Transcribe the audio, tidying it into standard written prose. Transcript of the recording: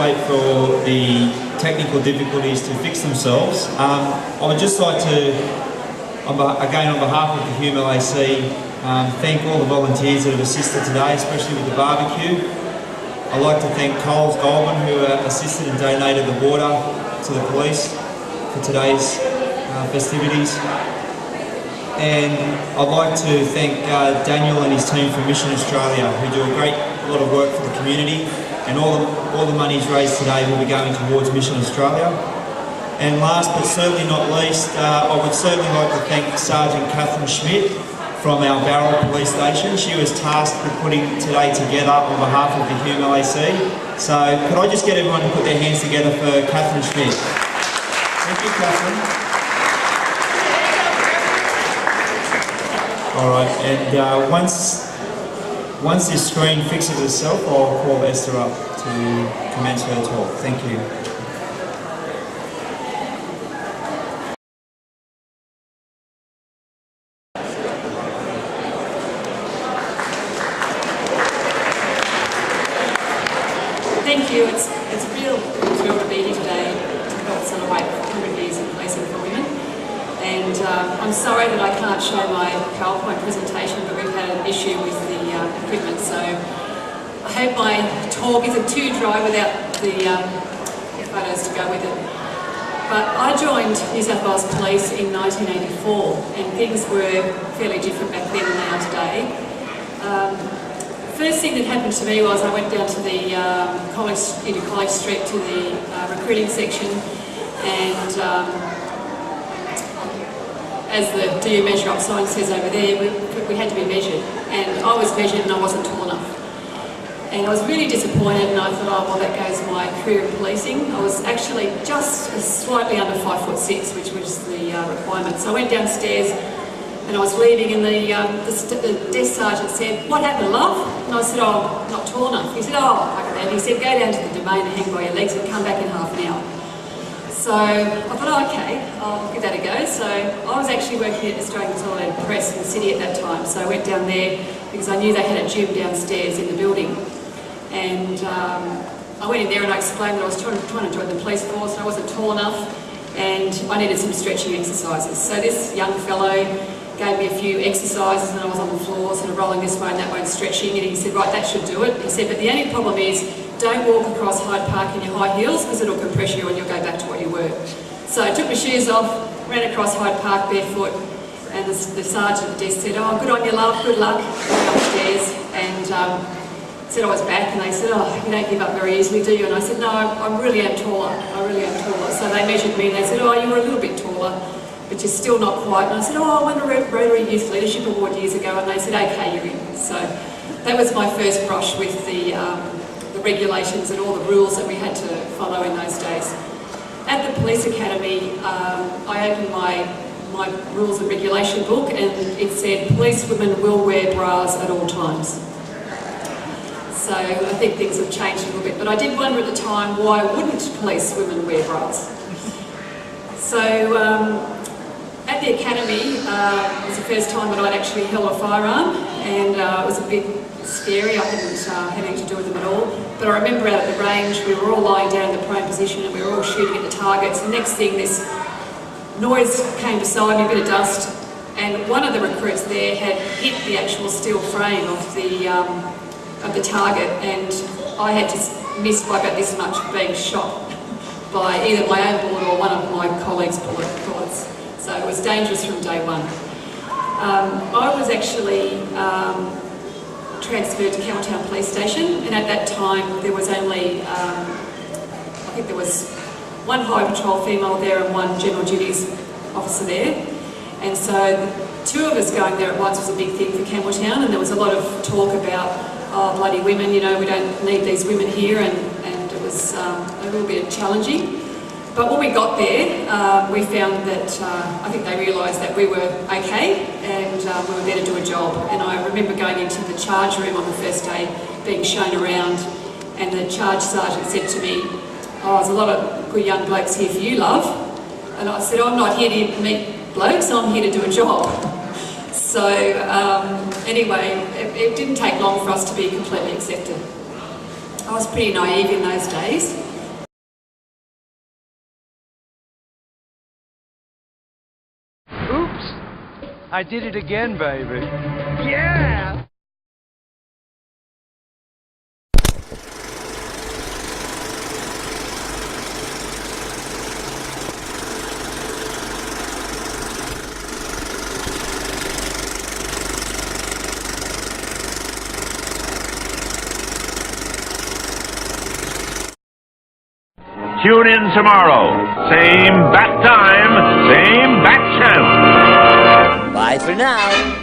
wait for the technical difficulties to fix themselves. I would just like to, again on behalf of the HUMLAC, thank all the volunteers that have assisted today, especially with the barbecue. I'd like to thank Coles Goldman, who assisted and donated the water to the police for today's festivities. And I'd like to thank Daniel and his team from Mission Australia, who do a lot of work for the community, and all the monies raised today will be going towards Mission Australia. And last but certainly not least, I would certainly like to thank Sergeant Catherine Schmidt from our Barrel Police Station. She was tasked with putting today together on behalf of the HUMLAC. So could I just get everyone to put their hands together for Catherine Schmidt? Thank you, Catherine. All right, and once this screen fixes itself, I'll call Esther up to commence her talk. Thank you. Thank you. It's a real thrill to be here today to help celebrate 100 years of policing for women. And I'm sorry that I can't show my PowerPoint presentation, but we've had an issue with the equipment, so I hope my talk isn't too dry without the photos to go with it. But I joined New South Wales Police in 1984, and things were fairly different back then than they are today. First thing that happened to me was I went down to the College Street to the recruiting section, and as the Do You Measure Up sign says over there, we had to be measured, and I was measured and I wasn't tall enough. And I was really disappointed, and I thought, oh well, that goes my career in policing. I was actually just slightly under 5'6", which was the requirement. So I went downstairs and I was leaving, and the desk sergeant said, "What happened, love?" And I said, "Oh, I'm not tall enough." He said, "Oh, bugger that." He said, "Go down to the domain and hang by your legs and come back in half an hour." So I thought, oh, okay, I'll give that a go. So I was actually working at Australian Consolidated Press in the city at that time. So I went down there because I knew they had a gym downstairs in the building. And I went in there and I explained that I was trying to join the police force and I wasn't tall enough and I needed some stretching exercises. So this young fellow gave me a few exercises and I was on the floor sort of rolling this way and that way and stretching, and he said, "Right, that should do it." He said, "But the only problem is don't walk across Hyde Park in your high heels because it'll compress you and you'll go back to what you were." So I took my shoes off, ran across Hyde Park barefoot, and the sergeant at the desk said, "Oh, good on you, love, good luck." I went upstairs and said I was back, and they said, "Oh, you don't give up very easily, do you?" And I said, "No, I really am taller. I really am taller." So they measured me and they said, "Oh, you were a little bit taller, but you're still not quite." And I said, "Oh, I won a Rotary Youth Leadership Award years ago." And they said, "Okay, you're in." So that was my first brush with the regulations and all the rules that we had to follow in those days. At the Police Academy, I opened my rules and regulation book, and it said police women will wear bras at all times. So I think things have changed a little bit, but I did wonder at the time, why wouldn't police women wear bras? So at the academy, it was the first time that I'd actually held a firearm, and it was a bit scary. I didn't have anything to do with them at all. But I remember out at the range, we were all lying down in the prone position and we were all shooting at the targets. The next thing, this noise came beside me, a bit of dust, and one of the recruits there had hit the actual steel frame of the target, and I had just missed by about this much being shot by either my own bullet or one of my colleagues' bullets. So it was dangerous from day one. I was actually transferred to Campbelltown Police Station, and at that time there was only, I think there was one High Patrol female there and one General Duties officer there. And so the two of us going there at once was a big thing for Campbelltown, and there was a lot of talk about, oh, bloody women, you know, we don't need these women here, and it was a little bit challenging. But when we got there, we found that I think they realised that we were okay and we were there to do a job. And I remember going into the charge room on the first day, being shown around, and the charge sergeant said to me, "Oh, there's a lot of good young blokes here for you, love." And I said, "I'm not here to meet blokes, I'm here to do a job." So anyway, it didn't take long for us to be completely accepted. I was pretty naive in those days. I did it again, baby. Yeah! Tune in tomorrow. Same bat time, same bat channel. Bye for now.